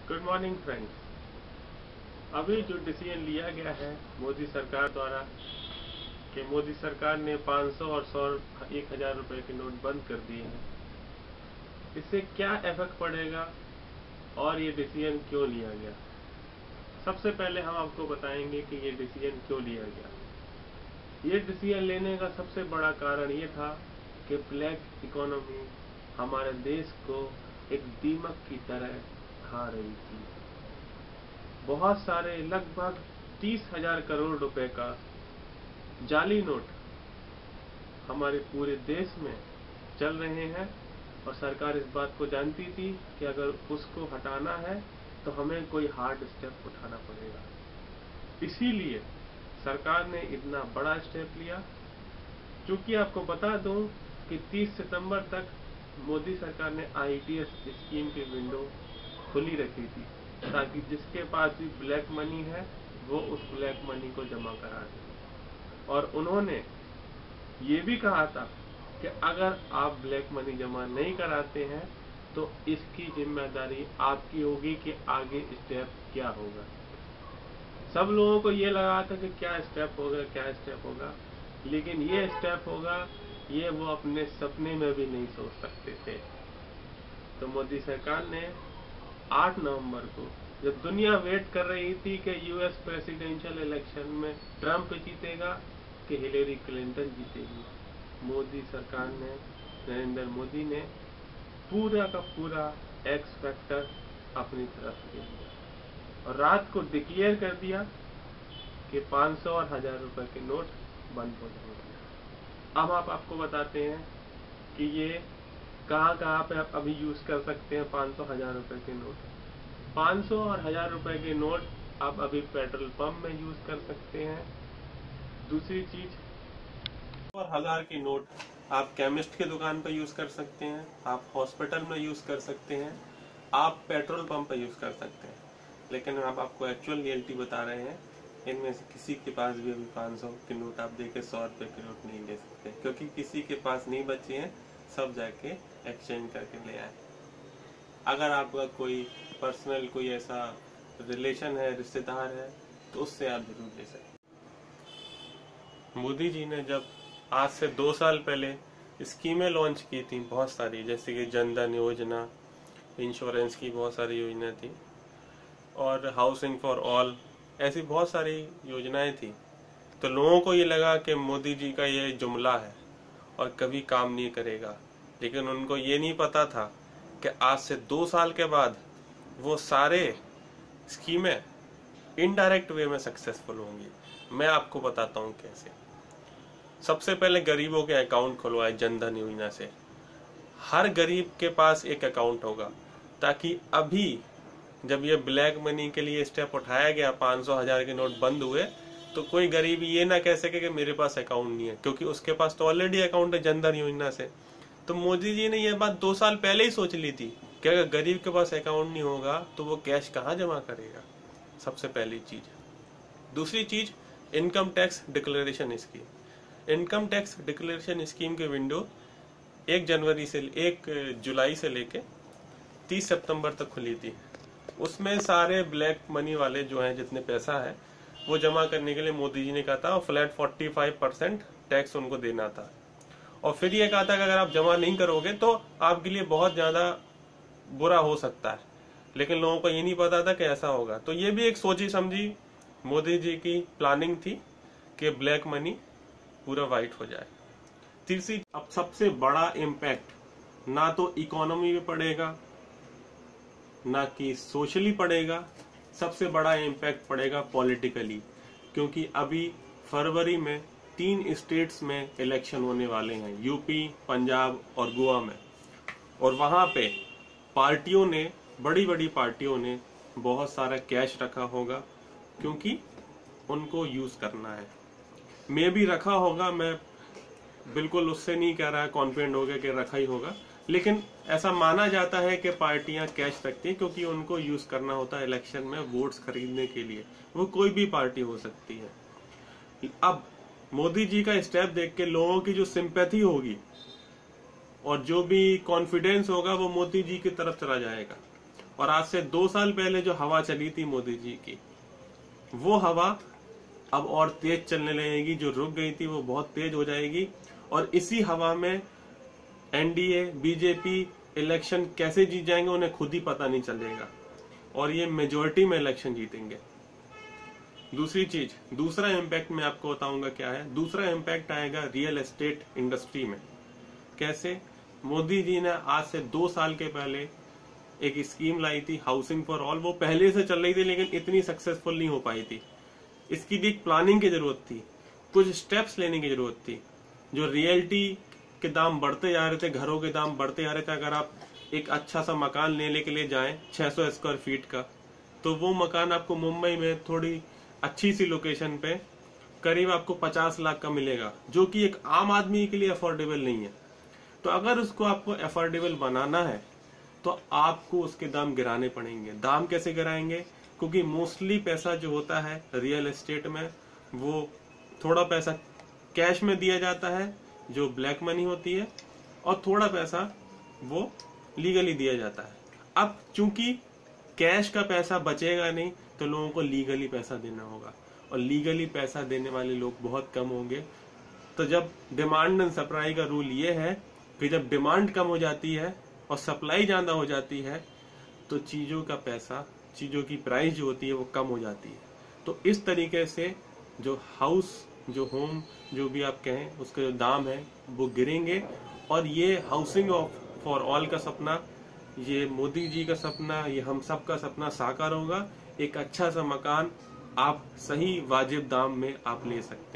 Good morning friends. अभी जो decision लिया गया है मोदी सरकार द्वारा कि मोदी सरकार ने 500 और 100 1000 रुपए के नोट बंद कर दिए हैं, इससे क्या इफेक्ट पड़ेगा और ये डिसीजन क्यों लिया गया। सबसे पहले हम आपको बताएंगे कि ये डिसीजन क्यों लिया गया। ये डिसीजन लेने का सबसे बड़ा कारण ये था कि ब्लैक इकोनॉमी हमारे देश को एक दीमक की तरह खा रही थी। बहुत सारे लगभग 30,000 करोड़ रुपए का जाली नोट हमारे पूरे देश में चल रहे हैं और सरकार इस बात को जानती थी कि अगर उसको हटाना है तो हमें कोई हार्ड स्टेप उठाना पड़ेगा। इसीलिए सरकार ने इतना बड़ा स्टेप लिया। चूंकि आपको बता दूं कि 30 सितंबर तक मोदी सरकार ने IETS स्कीम की विंडो खुली रखी थी ताकि जिसके पास भी ब्लैक मनी है वो उस ब्लैक मनी को जमा करा दे। और उन्होंने ये भी कहा था कि अगर आप ब्लैक मनी जमा नहीं कराते हैं तो इसकी जिम्मेदारी आपकी होगी कि आगे स्टेप क्या होगा। सब लोगों को ये लगा था कि क्या स्टेप होगा, लेकिन ये स्टेप होगा ये वो अपने सपने में भी नहीं सोच सकते थे। तो मोदी सरकार ने 8 नवंबर को, जब दुनिया वेट कर रही थी कि US प्रेसिडेंशियल इलेक्शन में ट्रंप जीतेगा कि हिलेरी क्लिंटन जीतेगी, मोदी सरकार ने, नरेंद्र मोदी ने पूरा का पूरा एक्स फैक्टर अपनी तरफ ले लिया और रात को डिक्लेयर कर दिया कि 500 और 1000 रुपए के नोट बंद हो जाएंगे। अब आपको बताते हैं कि ये कहाँ पे आप अभी यूज कर सकते हैं 500-1000 रुपए के नोट। 500 और 1000 रुपए के नोट आप अभी पेट्रोल पंप में यूज कर सकते हैं। दूसरी चीज, और 1000 के नोट आप केमिस्ट की दुकान पर यूज कर सकते हैं, आप हॉस्पिटल में यूज कर सकते हैं, आप पेट्रोल पंप पर यूज कर सकते हैं। लेकिन हम आपको एक्चुअल रियलिटी बता रहे हैं, इनमें से किसी के पास भी अभी 500 के नोट आप देके 100 रुपए के नोट नहीं ले सकते, क्योंकि किसी के पास नहीं बचे हैं, सब जाके एक्सचेंज करके ले आए। अगर आपका कोई पर्सनल कोई ऐसा रिलेशन है, रिश्तेदार है, तो उससे आप जरूर ले सकते। मोदी जी ने जब आज से 2 साल पहले स्कीमें लॉन्च की थी बहुत सारी, जैसे कि जनधन योजना, इंश्योरेंस की बहुत सारी योजना थी और हाउसिंग फॉर ऑल, ऐसी बहुत सारी योजनाएं थी। तो लोगों को ये लगा कि मोदी जी का ये जुमला है और कभी काम नहीं करेगा, लेकिन उनको ये नहीं पता था कि आज से 2 साल के बाद वो सारे स्कीमें इनडायरेक्ट वे में सक्सेसफुल होंगी। मैं आपको बताता हूँ कैसे। सबसे पहले गरीबों के अकाउंट खुलवाए जनधन योजना से। हर गरीब के पास एक अकाउंट होगा, ताकि अभी जब ये ब्लैक मनी के लिए स्टेप उठाया गया, 500-1000 के नोट बंद हुए, तो कोई गरीब ये ना कह सके कि मेरे पास अकाउंट नहीं है, क्योंकि उसके पास तो ऑलरेडी अकाउंट है जनधन योजना से। तो मोदी जी ने ये बात 2 साल पहले ही सोच ली थी कि अगर गरीब के पास अकाउंट नहीं होगा तो वो कैश कहाँ जमा करेगा। सबसे पहली चीज। दूसरी चीज, income tax declaration scheme. Income tax declaration scheme की विंडो 1 जुलाई से लेके 30 सितंबर तक खुली थी। उसमें सारे ब्लैक मनी वाले जो हैं, जितने पैसा है वो जमा करने के लिए मोदी जी ने कहा था, और फ्लैट 45% टैक्स उनको देना था। और फिर ये कहा था कि अगर आप जमा नहीं करोगे तो आपके लिए बहुत ज्यादा बुरा हो सकता है। लेकिन लोगों को ये नहीं पता था कि ऐसा होगा। तो ये भी एक सोची समझी मोदी जी की प्लानिंग थी कि ब्लैक मनी पूरा वाइट हो जाए। तीसरी, अब सबसे बड़ा इम्पैक्ट ना तो इकोनॉमी में पड़ेगा ना कि सोशली पड़ेगा, सबसे बड़ा इम्पैक्ट पड़ेगा पॉलिटिकली, क्योंकि अभी फरवरी में 3 स्टेट्स में इलेक्शन होने वाले हैं, यूपी, पंजाब और गोवा में। और वहां पे पार्टियों ने, बड़ी बड़ी पार्टियों ने बहुत सारा कैश रखा होगा, क्योंकि उनको यूज करना है। मैं भी रखा होगा, मैं बिल्कुल उससे नहीं कह रहा, कॉन्फिडेंट हो गया कि रखा ही होगा, लेकिन ऐसा माना जाता है कि पार्टियां कैश रखती हैं क्योंकि उनको यूज करना होता है इलेक्शन में वोट्स खरीदने के लिए। वो कोई भी पार्टी हो सकती है। अब मोदी जी का स्टेप देख के लोगों की जो सिंपैथी होगी और जो भी कॉन्फिडेंस होगा वो मोदी जी की तरफ चला जाएगा। और आज से 2 साल पहले जो हवा चली थी मोदी जी की, वो हवा अब और तेज चलने लगेगी। जो रुक गई थी वो बहुत तेज हो जाएगी और इसी हवा में एनडीए बीजेपी इलेक्शन कैसे जीत जाएंगे उन्हें खुद ही पता नहीं चलेगा और ये मेजोरिटी में इलेक्शन जीतेंगे। दूसरी चीज, दूसरा इम्पैक्ट मैं आपको बताऊंगा क्या है। दूसरा इम्पैक्ट आएगा रियल एस्टेट इंडस्ट्री में। कैसे? मोदी जी ने आज से 2 साल के पहले एक स्कीम लाई थी हाउसिंग फॉर ऑल। वो पहले से चल रही थी लेकिन इतनी सक्सेसफुल नहीं हो पाई थी। इसकी भी एक प्लानिंग की जरूरत थी, कुछ स्टेप्स लेने की जरूरत थी। जो रियल्टी के दाम बढ़ते जा रहे थे, घरों के दाम बढ़ते जा रहे थे। अगर आप एक अच्छा सा मकान लेने के लिए जाएं 600 स्क्वायर फीट का, तो वो मकान आपको मुंबई में थोड़ी अच्छी सी लोकेशन पे करीब आपको 50 लाख का मिलेगा, जो कि एक आम आदमी के लिए अफोर्डेबल नहीं है। तो अगर उसको आपको अफोर्डेबल बनाना है तो आपको उसके दाम गिराने पड़ेंगे। दाम कैसे गिराएंगे? क्योंकि मोस्टली पैसा जो होता है रियल एस्टेट में, वो थोड़ा पैसा कैश में दिया जाता है जो ब्लैक मनी होती है, और थोड़ा पैसा वो लीगली दिया जाता है। अब चूंकि कैश का पैसा बचेगा नहीं तो लोगों को लीगली पैसा देना होगा, और लीगली पैसा देने वाले लोग बहुत कम होंगे। तो जब डिमांड एंड सप्लाई का रूल ये है कि जब डिमांड कम हो जाती है और सप्लाई ज्यादा हो जाती है तो चीजों का पैसा, चीजों की प्राइस जो होती है वो कम हो जाती है। तो इस तरीके से जो हाउस, जो होम, जो भी आप कहें, उसके जो दाम है वो गिरेंगे। और ये हाउसिंग फॉर ऑल का सपना, ये मोदी जी का सपना, ये हम सब का सपना साकार होगा। एक अच्छा सा मकान आप सही वाजिब दाम में आप ले सकते हैं।